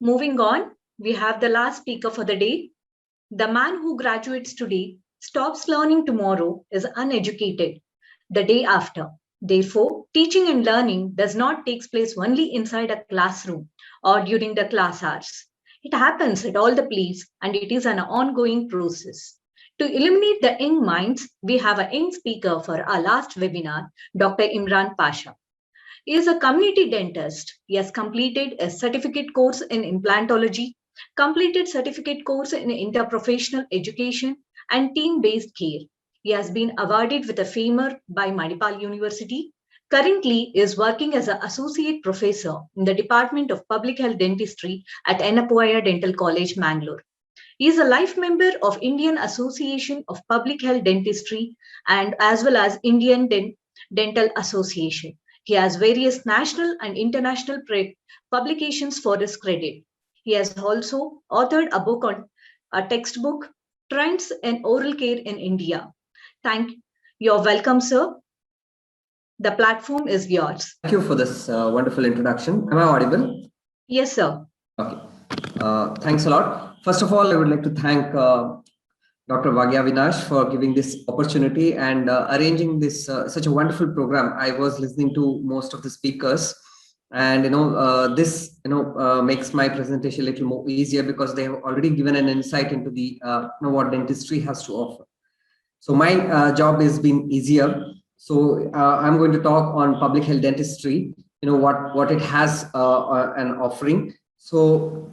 Moving on, we have the last speaker for the day. The man who graduates today, stops learning tomorrow, is uneducated the day after. Therefore, teaching and learning does not take place only inside a classroom or during the class hours. It happens at all the places and it is an ongoing process. To illuminate the young minds, we have a young speaker for our last webinar, Dr. Imran Pasha. He is a community dentist. He has completed a certificate course in implantology, completed certificate course in interprofessional education and team-based care. He has been awarded with a FAMER by Manipal University. Currently is working as an associate professor in the Department of Public Health Dentistry at Ennapoya Dental College, Mangalore. He is a life member of Indian Association of Public Health Dentistry and as well as Dental Association. He has various national and international publications for his credit. He has also authored a book on a textbook, Trends in Oral Care in India. Thank you. You're welcome, sir. The platform is yours. Thank you for this wonderful introduction. Am I audible? Yes, sir. Okay. Thanks a lot. First of all, I would like to thank Dr. Bhagya Vinash for giving this opportunity and arranging this such a wonderful program. I was listening to most of the speakers, and this makes my presentation a little more easier because they have already given an insight into the what dentistry has to offer. So my job has been easier. So I'm going to talk on public health dentistry. What it has an offering. So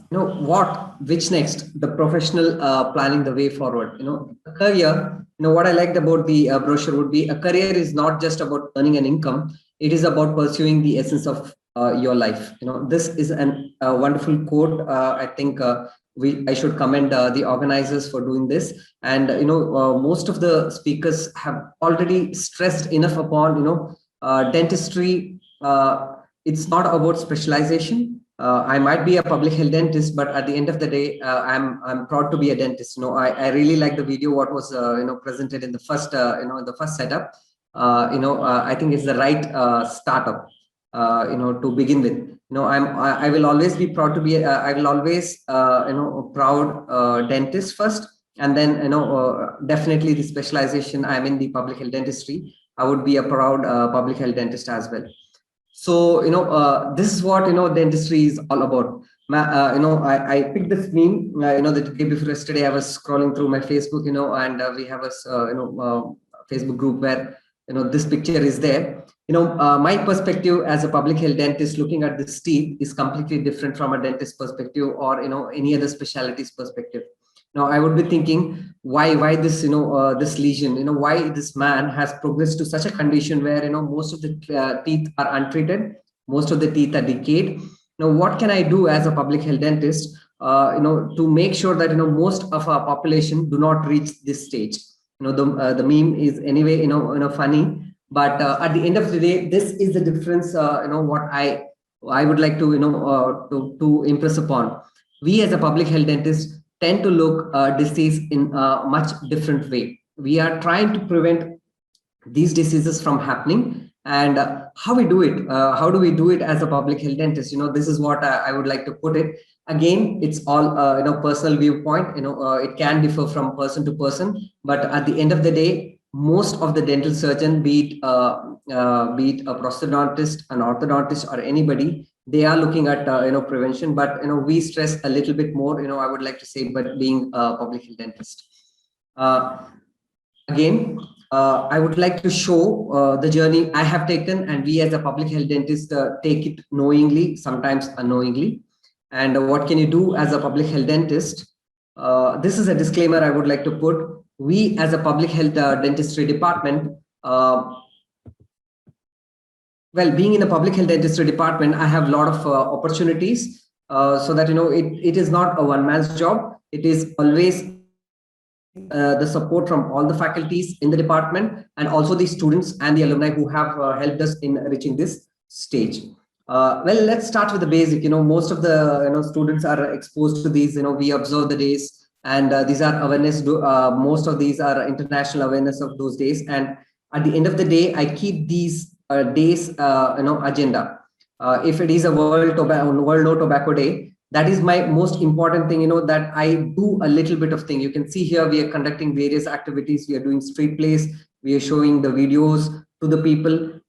which next? The professional planning the way forward. A career. What I liked about the brochure would be a career is not just about earning an income. It is about pursuing the essence of your life. This is a wonderful quote. I think I should commend the organizers for doing this. And most of the speakers have already stressed enough upon dentistry. It's not about specialization. I might be a public health dentist, but at the end of the day, I'm proud to be a dentist. I really like the video what was presented in the first the first setup. I think it's the right startup to begin with. I will always be proud to be I will always a proud dentist first, and then definitely the specialization. I'm in the public health dentistry. I would be a proud public health dentist as well. So this is what dentistry is all about. I picked this meme. The day before yesterday, I was scrolling through my Facebook, and we have a Facebook group where this picture is there. My perspective as a public health dentist looking at this teeth is completely different from a dentist perspective or any other specialties perspective. Now I would be thinking why this this lesion, why this man has progressed to such a condition where most of the teeth are untreated, most of the teeth are decayed. Now what can I do as a public health dentist to make sure that most of our population do not reach this stage. The meme is anyway funny, but at the end of the day, this is the difference. What I would like to to impress upon. We as a public health dentist tend to look disease in a much different way. We are trying to prevent these diseases from happening, and how we do it. How do we do it as a public health dentist? This is what I would like to put it. Again, it's all personal viewpoint. It can differ from person to person, but at the end of the day, most of the dental surgeon, be it a prosthodontist, an orthodontist, or anybody, they are looking at prevention. But we stress a little bit more. I would like to say, but being a public health dentist, again. I would like to show the journey I have taken, and we as a public health dentist take it knowingly, sometimes unknowingly. And what can you do as a public health dentist? This is a disclaimer I would like to put. We as a public health dentistry department, well, being in a public health dentistry department, I have a lot of opportunities so that, it is not a one-man's job. It is always the support from all the faculties in the department and also the students and the alumni who have helped us in reaching this stage. Well, let's start with the basic. Most of the students are exposed to these. We observe the days, and these are awareness. Most of these are international awareness of those days. And at the end of the day, I keep these days agenda. If it is a World No Tobacco Day, That is my most important thing, that I do a little bit of thing. You can see here we are conducting various activities. We are doing street plays. We are showing the videos to the people.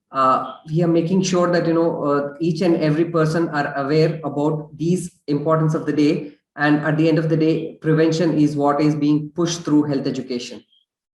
We are making sure that each and every person are aware about these importance of the day. And at the end of the day, prevention is what is being pushed through health education.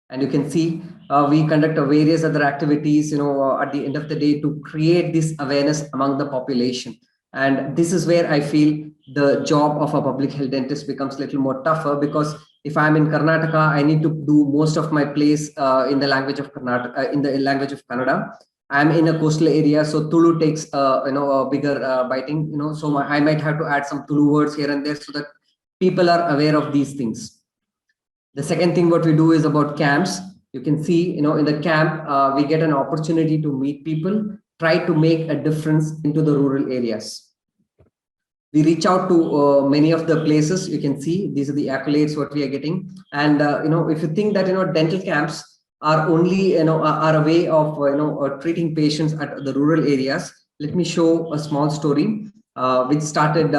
And you can see we conduct various other activities at the end of the day to create this awareness among the population. And this is where I feel the job of a public health dentist becomes a little more tougher, because if I'm in Karnataka, I need to do most of my plays in the language of Karnataka, in the language of Kannada. I'm in a coastal area, so Tulu takes a bigger biting, so I might have to add some Tulu words here and there so that people are aware of these things. The second thing what we do is about camps. You can see, in the camp, we get an opportunity to meet people, try to make a difference into the rural areas. We reach out to many of the places. You can see these are the accolades what we are getting. And if you think that dental camps are only are a way of treating patients at the rural areas, let me show a small story which started.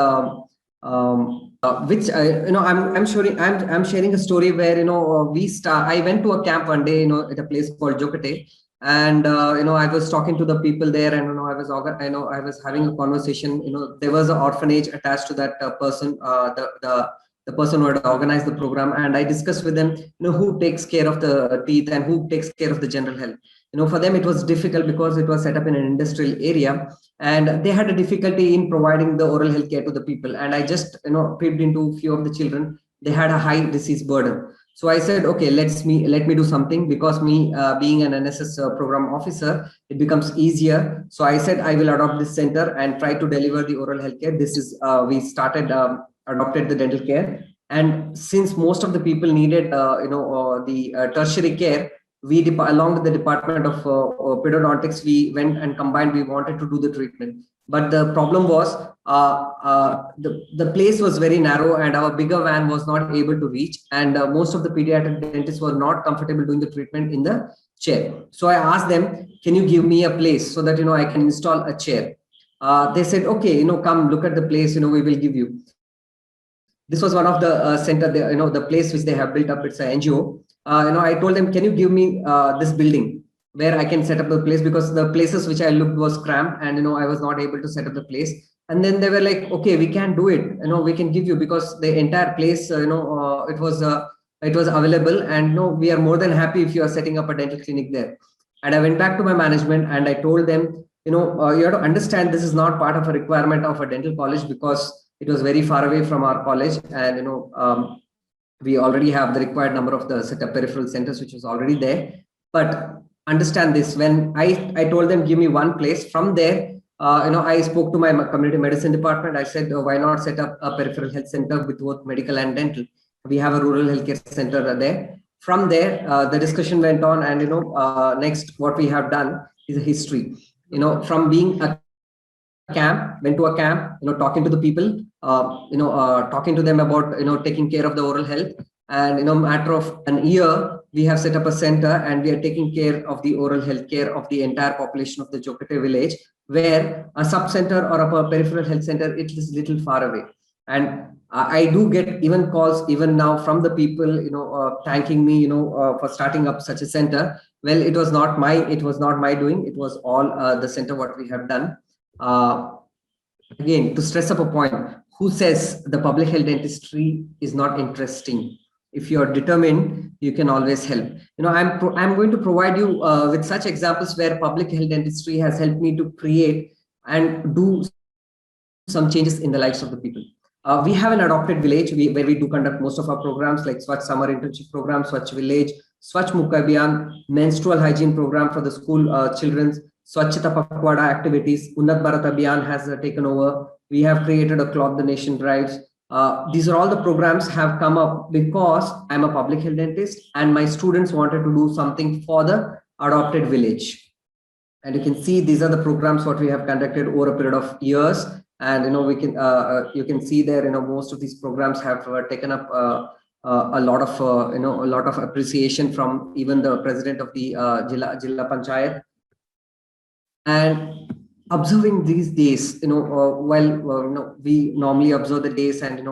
Which I'm sharing a story where I went to a camp one day at a place called Jokate, and I was talking to the people there, and I was having a conversation. There was an orphanage attached to that person, the person who had organized the program, and I discussed with them who takes care of the teeth and who takes care of the general health. For them it was difficult because it was set up in an industrial area, and they had a difficulty in providing the oral health care to the people. And I just peeped into a few of the children. They had a high disease burden. So I said, okay, let me do something, because me being an NSS program officer, it becomes easier. So I said I will adopt this center and try to deliver the oral health care. This is we started adopted the dental care, and since most of the people needed the tertiary care, we along with the department of periodontics, we went and combined. We wanted to do the treatment, but the problem was the place was very narrow, and our bigger van was not able to reach, and most of the pediatric dentists were not comfortable doing the treatment in the chair. So I asked them, can you give me a place so that I can install a chair? They said, okay, come look at the place, we will give you. This was one of the center, the place which they have built up. It's an NGO. I told them, can you give me this building where I can set up the place, because the places which I looked was cramped, and I was not able to set up the place. And then they were like, okay, we can do it. We can give you, because the entire place, it was available, and we are more than happy if you are setting up a dental clinic there. And I went back to my management and I told them, you have to understand this is not part of a requirement of a dental college, because it was very far away from our college, and we already have the required number of the set up peripheral centers, which was already there. But understand this, when I told them, give me one place, from there, I spoke to my community medicine department. I said, why not set up a peripheral health center with both medical and dental? We have a rural healthcare center there. From there, the discussion went on, and next what we have done is a history. From being a camp, went to a camp, talking to the people, talking to them about taking care of the oral health, and matter of an year, we have set up a center, and we are taking care of the oral health care of the entire population of the Jokate village, where a sub center or a peripheral health center, it is little far away. And I do get even calls even now from the people thanking me for starting up such a center. Well, it was not my doing. It was all the center what we have done. Again, to stress up a point, who says the public health dentistry is not interesting? If you are determined, you can always help. I'm going to provide you with such examples where public health dentistry has helped me to create and do some changes in the lives of the people. We have an adopted village where we do conduct most of our programs, like Swachh Summer Internship Program, Swachh Village, Swachh Mukha Abhiyan, menstrual hygiene program for the school children's, Swachhata Pakwada activities. Unnat Bharat Abhiyan has taken over. We have created a Cloth the Nation drives. These are all the programs have come up because I'm a public health dentist and my students wanted to do something for the adopted village. And you can see these are the programs what we have conducted over a period of years. And we can you can see there most of these programs have taken up a lot of appreciation from even the president of the Jilla Panchayat. And observing these days, we normally observe the days, and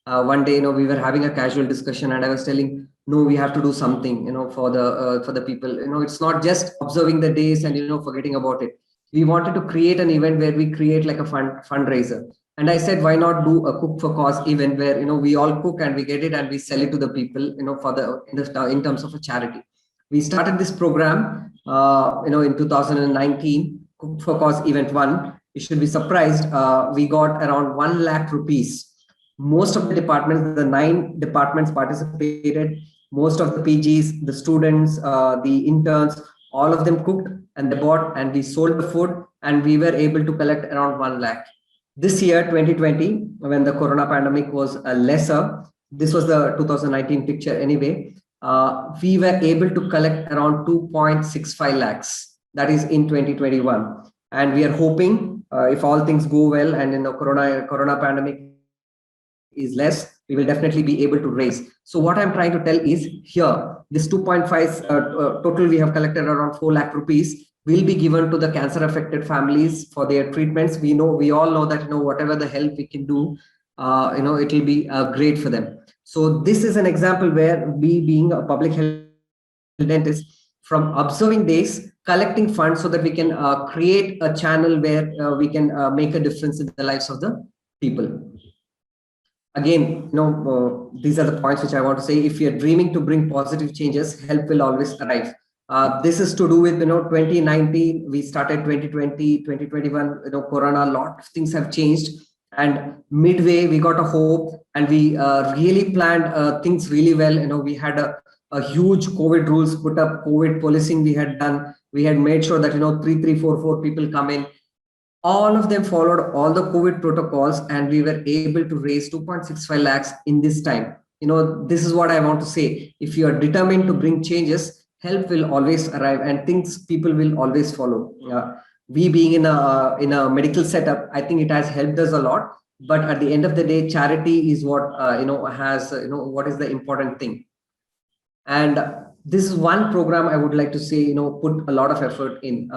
one day, we were having a casual discussion, and I was telling, no, we have to do something, for the people. It's not just observing the days and forgetting about it. We wanted to create an event where we create like a fundraiser, and I said, why not do a cook for cause event where we all cook and we get it and we sell it to the people, for the in terms of a charity. We started this program, in 2019. Cook for Cause Event 1. You should be surprised. We got around 1 lakh rupees. Most of the departments, the 9 departments participated. Most of the PGs, the students, the interns, all of them cooked and they bought, and we sold the food, and we were able to collect around 1 lakh. This year, 2020, when the corona pandemic was lesser, this was the 2019 picture anyway, we were able to collect around 2.65 lakhs. That is in 2021, and we are hoping, if all things go well and corona pandemic is less, we will definitely be able to raise. So what I'm trying to tell is, here this 2.5 total, we have collected around 4 lakh rupees, will be given to the cancer affected families for their treatments. We all know that whatever the help we can do, it will be great for them. So this is an example where we, being a public health dentist, from observing days, collecting funds so that we can create a channel where we can make a difference in the lives of the people. Again, these are the points which I want to say. If you're dreaming to bring positive changes, help will always arrive. This is to do with 2019. We started 2020, 2021. Corona, a lot of things have changed. And midway, we got a hope, and we really planned things really well. We had a huge COVID rules put up, COVID policing we had done. We had made sure that 3,344 people come in. All of them followed all the COVID protocols, and we were able to raise 2.65 lakhs in this time. This is what I want to say. If you are determined to bring changes, help will always arrive, and people will always follow. We being in a medical setup, I think it has helped us a lot. But at the end of the day, charity is what what is the important thing. And this is one program I would like to say, put a lot of effort in.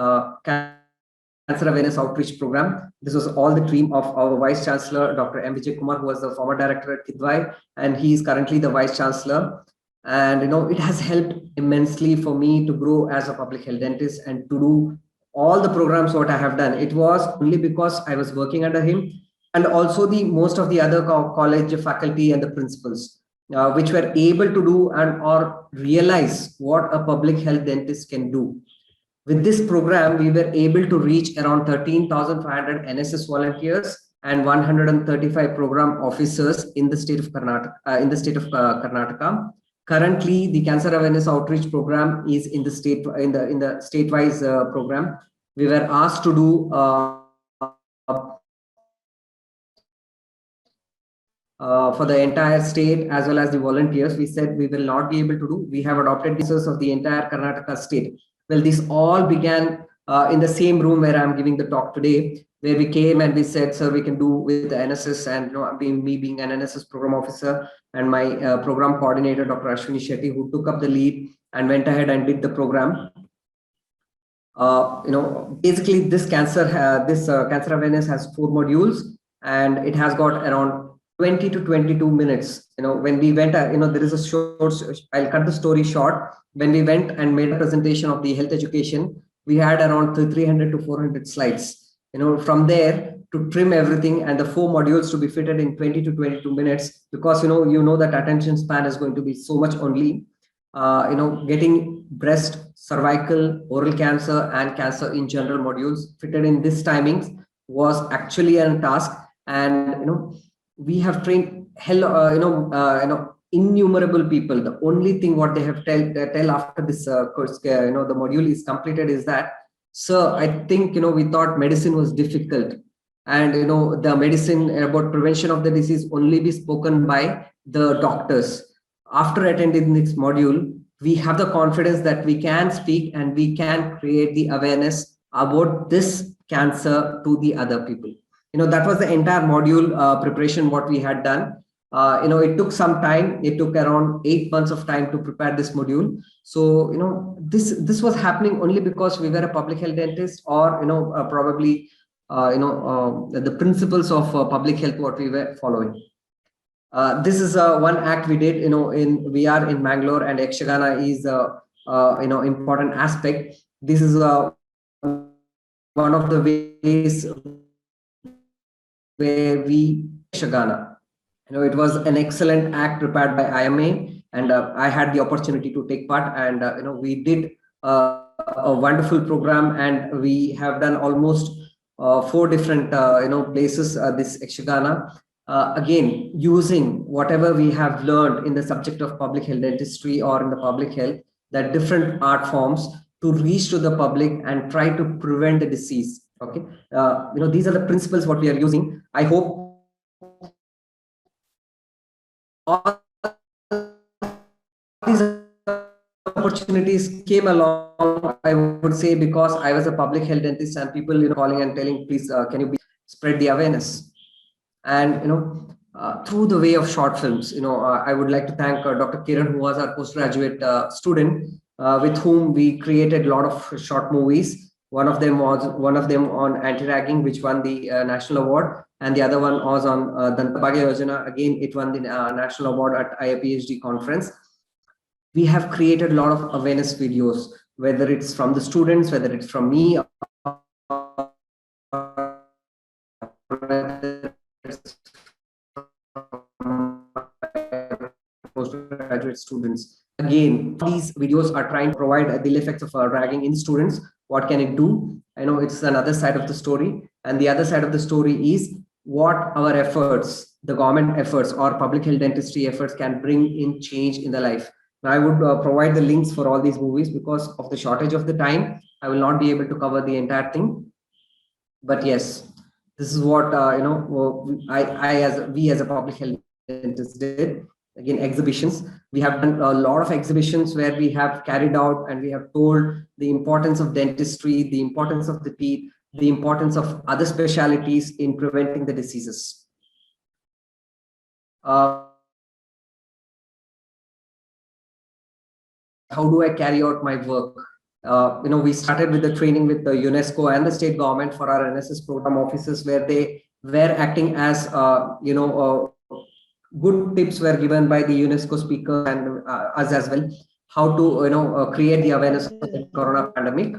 Cancer Awareness Outreach Program. This was all the dream of our Vice Chancellor, Dr. M. Vijay Kumar, who was the former director at Kidwai, and he is currently the Vice Chancellor. And it has helped immensely for me to grow as a public health dentist and to do all the programs what I have done. It was only because I was working under him, and also most of the other college faculty and the principals, which were able to do or realize what a public health dentist can do. With this program, we were able to reach around 13,500 NSS volunteers and 135 program officers in the state of Karnataka. Currently, the Cancer Awareness Outreach Program is in the state-wise program. We were asked to do for the entire state as well as the volunteers. We said we will not be able to do. We have adopted this of the entire Karnataka state. Well, this all began in the same room where I'm giving the talk today, where we came and we said, sir, we can do with the NSS, and me being an NSS program officer, and my program coordinator, Dr. Ashwini Shetty, who took up the lead and went ahead and did the program. Basically this cancer awareness has 4 modules, and it has got around 20 to 22 minutes. When we went, there is a short, I'll cut the story short. When we went and made a presentation of the health education, we had around 300 to 400 slides. From there to trim everything and the 4 modules to be fitted in 20 to 22 minutes, because that attention span is going to be so much only. Getting breast, cervical, oral cancer, and cancer in general modules fitted in this timings was actually a task. And we have trained innumerable people. The only thing what they have tell after this course, the module is completed, is that, sir, I think we thought medicine was difficult, and the medicine about prevention of the disease only be spoken by the doctors. After attending this module, we have the confidence that we can speak and we can create the awareness about this cancer to the other people. That was the entire module preparation what we had done. It took some time. It took around 8 months of time to prepare this module. So this was happening only because we were a public health dentist, or probably the principles of public health what we were following. This is one act we did. We are in Mangalore, and Yakshagana is important aspect. This is one of the ways where we Yakshagana. It was an excellent act prepared by IMA, and I had the opportunity to take part. And we did a wonderful program, and we have done almost 4 different places this Yakshagana. Again, using whatever we have learned in the subject of public health dentistry or in the public health, that different art forms to reach to the public and try to prevent the disease. Okay, these are the principles what we are using. I hope all these opportunities came along, I would say, because I was a public health dentist, and people calling and telling, please can you spread the awareness. And through the way of short films, I would like to thank Dr. Kiran, who was our postgraduate student, with whom we created a lot of short movies. One of them on anti-ragging, which won the national award, and the other one was on Danta Bhagya Yojana. Again, it won the national award at IAPHD conference. We have created a lot of awareness videos, whether it's from the students, whether it's from me, postgraduate students. Again, these videos are trying to provide the effects of ragging in students. What can it do? I know it's another side of the story, and the other side of the story is what our efforts, the government efforts or public health dentistry efforts, can bring in change in the life. Now, I would provide the links for all these movies. Because of the shortage of the time, I will not be able to cover the entire thing. But yes, this is what we as a public health dentist did. Again, exhibitions. We have done a lot of exhibitions where we have carried out and we have told the importance of dentistry, the importance of the teeth, the importance of other specialities in preventing the diseases. How do I carry out my work? We started with the training with the UNESCO and the state government for our NSS program officers, where they were acting as good tips were given by the UNESCO speaker and us as well, how to create the awareness of the corona pandemic.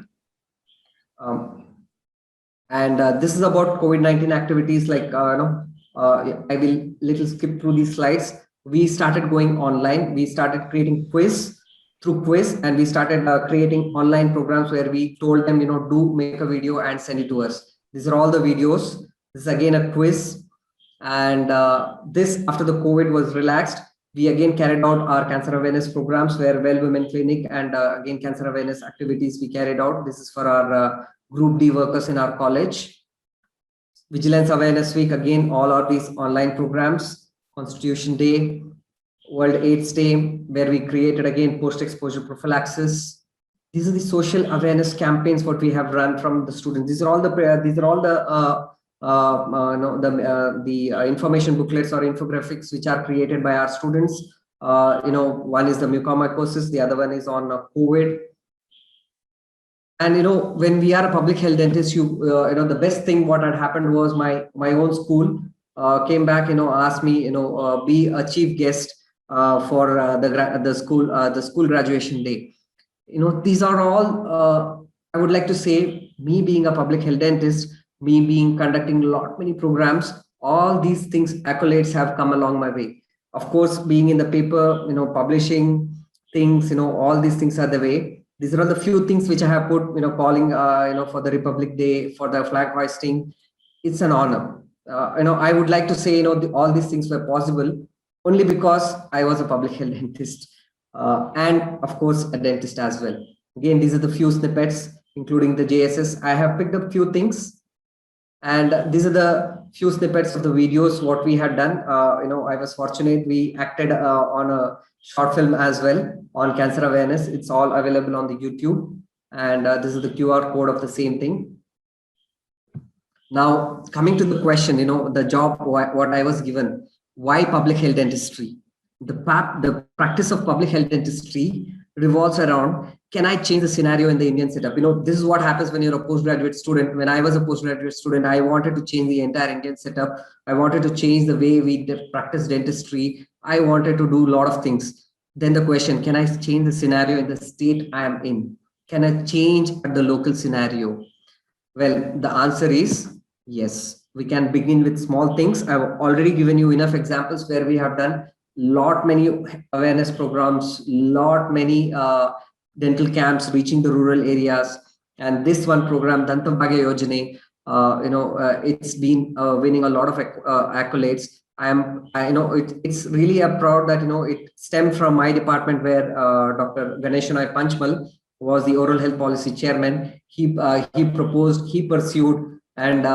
This is about COVID-19 activities. Like I will little skip through these slides. We started going online. We started creating quiz, and we started creating online programs where we told them, do make a video and send it to us. These are all the videos. This is again a quiz. And this, after the COVID was relaxed, we again carried out our cancer awareness programs, where Well Women Clinic and again cancer awareness activities we carried out. This is for our Group D workers in our college. Vigilance Awareness Week, again, all of these online programs. Constitution Day, World AIDS Day, where we created again post-exposure prophylaxis. These are the social awareness campaigns what we have run from the students. These are all the information booklets or infographics which are created by our students. One is the mucormycosis, the other one is on COVID. And when we are a public health dentist, the best thing what had happened was my own school came back, asked me, be a chief guest for the school graduation day. These are all, I would like to say, me being a public health dentist, me being conducting many programs, all these things, accolades have come along my way. Of course, being in the paper, publishing things, all these things are the way. These are all the few things which I have put, calling, for the Republic Day, for the flag hoisting. It's an honor. I would like to say, all these things were possible only because I was a public health dentist, and of course a dentist as well. Again, these are the few snippets, including the JSS. I have picked up few things, and these are the few snippets of the videos what we had done. I was fortunate, we acted on a short film as well on cancer awareness. It's all available on the YouTube, and this is the QR code of the same thing. Now, coming to the question, the job, what I was given, why public health dentistry? The practice of public health dentistry revolves around, can I change the scenario in the Indian setup? This is what happens when you're a postgraduate student. When I was a postgraduate student, I wanted to change the entire Indian setup. I wanted to change the way we practice dentistry. I wanted to do a lot of things. Then the question, can I change the scenario in the state I am in? Can I change the local scenario? Well, the answer is yes. We can begin with small things. I've already given you enough examples where we have done lot many awareness programs, lot many dental camps reaching the rural areas. And this one program, Danta Bhagya Yojane, it's been winning a lot of accolades. It's really a proud that it stemmed from my department, where Dr. Ganeshanai Panchmal was the oral health policy chairman. He proposed, he pursued, and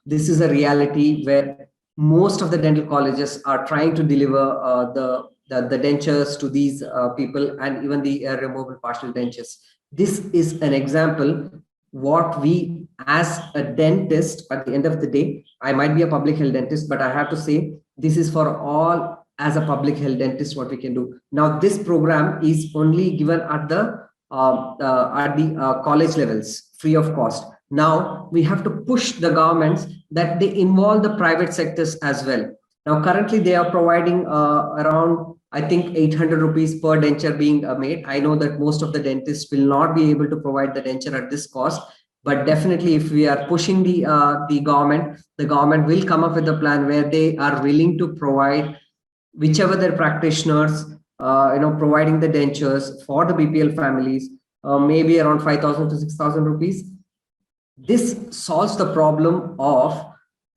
this is a reality where most of the dental colleges are trying to deliver the dentures to these people, and even the removable partial dentures. This is an example what we as a dentist, at the end of the day, I might be a public health dentist, but I have to say this is for all as a public health dentist what we can do. Now, this program is only given at the college levels, free of cost. Now we have to push the governments that they involve the private sectors as well. Now currently they are providing around, I think, 800 rupees per denture being made. I know that most of the dentists will not be able to provide the denture at this cost, but definitely if we are pushing the government will come up with a plan where they are willing to provide whichever their practitioners, providing the dentures for the BPL families, maybe around 5,000 to 6,000 rupees. This solves the problem of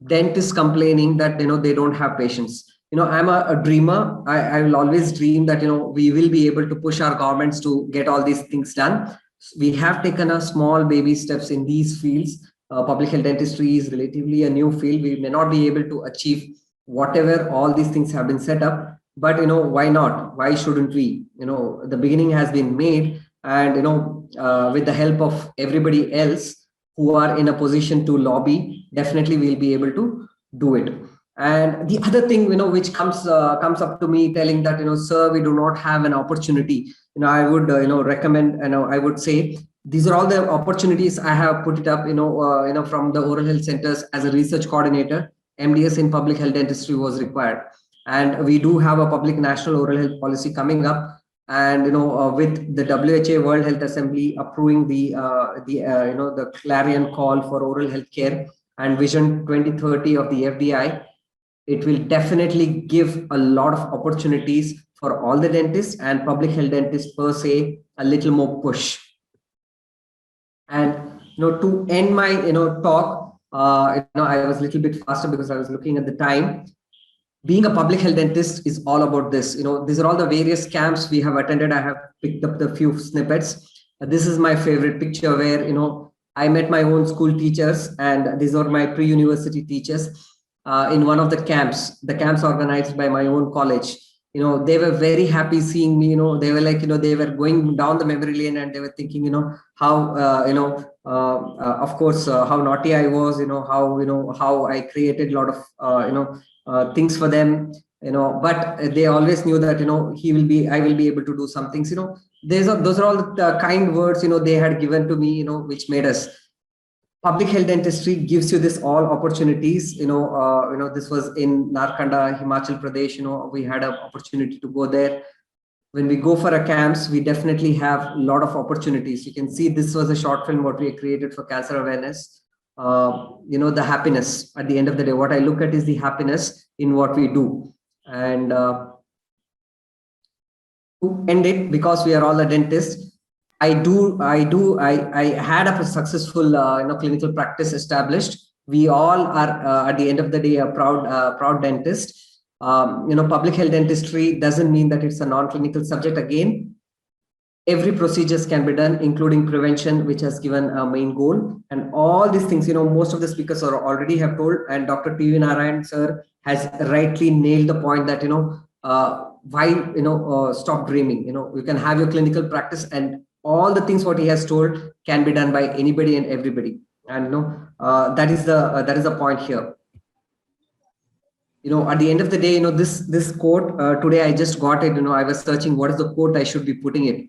dentists complaining that they don't have patients. I'm a dreamer. I will always dream that we will be able to push our governments to get all these things done. We have taken a small baby steps in these fields. Public health dentistry is relatively a new field. We may not be able to achieve whatever all these things have been set up, but why not? Why shouldn't we? The beginning has been made, and with the help of everybody else who are in a position to lobby, definitely we'll be able to do it. And the other thing which comes up to me telling that sir, we do not have an opportunity, I would recommend, I would say these are all the opportunities. I have put it up from the oral health centers. As a research coordinator, MDS in public health dentistry was required, and we do have a public national oral health policy coming up. And with the WHO World Health Assembly approving the clarion call for oral health care and Vision 2030 of the FDI, it will definitely give a lot of opportunities for all the dentists and public health dentists per se, a little more push. And to end my talk, I was a little bit faster because I was looking at the time. Being a public health dentist is all about this. These are all the various camps we have attended. I have picked up the few snippets. This is my favorite picture where, I met my own school teachers, and these are my pre-university teachers in one of the camps organized by my own college. They were very happy seeing me. They were like, they were going down the memory lane, and they were thinking, how, of course, how naughty I was, how I created a lot of, things for them, but they always knew that, I will be able to do some things, those are all the kind words, they had given to me, which made us. Public health dentistry gives you this all opportunities. This was in Narkanda, Himachal Pradesh. We had an opportunity to go there. When we go for a camps, we definitely have a lot of opportunities. You can see this was a short film what we created for cancer awareness. The happiness at the end of the day, what I look at is the happiness in what we do. And to end it, because we are all a dentist, I had a successful clinical practice established. We all are at the end of the day a proud dentist. Public health dentistry doesn't mean that it's a non-clinical subject. Again, every procedures can be done, including prevention, which has given a main goal. And all these things, most of the speakers are already have told, and Dr. T.V. Narayan sir has rightly nailed the point that, why, stop dreaming. You can have your clinical practice, and all the things what he has told can be done by anybody and everybody. And that is the point here. At the end of the day, this quote today I just got it. I was searching what is the quote I should be putting it.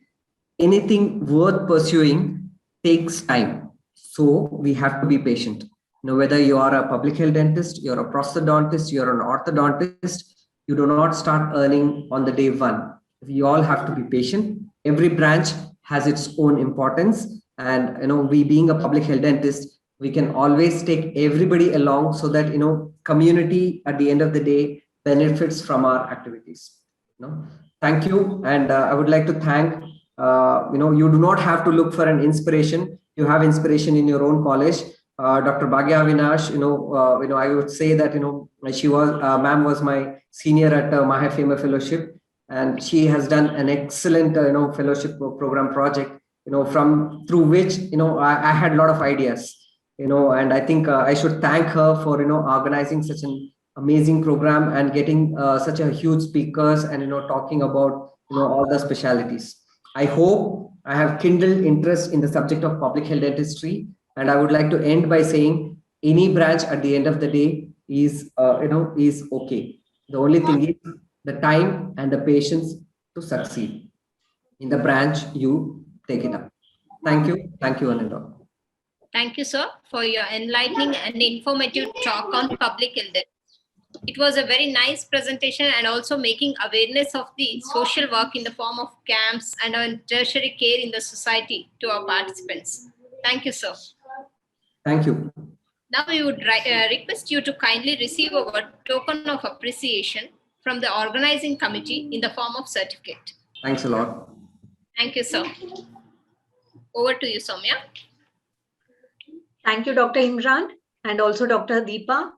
anything worth pursuing takes time. So we have to be patient. Whether you are a public health dentist, you're a prosthodontist, you're an orthodontist, you do not start earning on the day one. We all have to be patient. Every branch has its own importance. And we being a public health dentist, we can always take everybody along so that community at the end of the day benefits from our activities. Thank you. And I would like to thank you do not have to look for an inspiration. You have inspiration in your own college. Dr. Bhagya Avinash, I would say that she was ma'am was my senior at Mahafema Fellowship, and she has done an excellent fellowship program project. From through which I had a lot of ideas. And I think I should thank her for organizing such an amazing program and getting such a huge speakers and talking about all the specialities. I hope I have kindled interest in the subject of public health dentistry, and I would like to end by saying any branch at the end of the day is is okay. The only thing is the time and the patience to succeed in the branch you take it up. Thank you, Anindra. Thank you, sir, for your enlightening and informative talk on public health. It was a very nice presentation and also making awareness of the social work in the form of camps and on tertiary care in the society to our participants. Thank you, sir. Thank you. Now we would request you to kindly receive our token of appreciation from the organizing committee in the form of certificate. Thanks a lot. Thank you, sir. Over to you, Soumya. Thank you, Dr. Imran, and also Dr. Deepa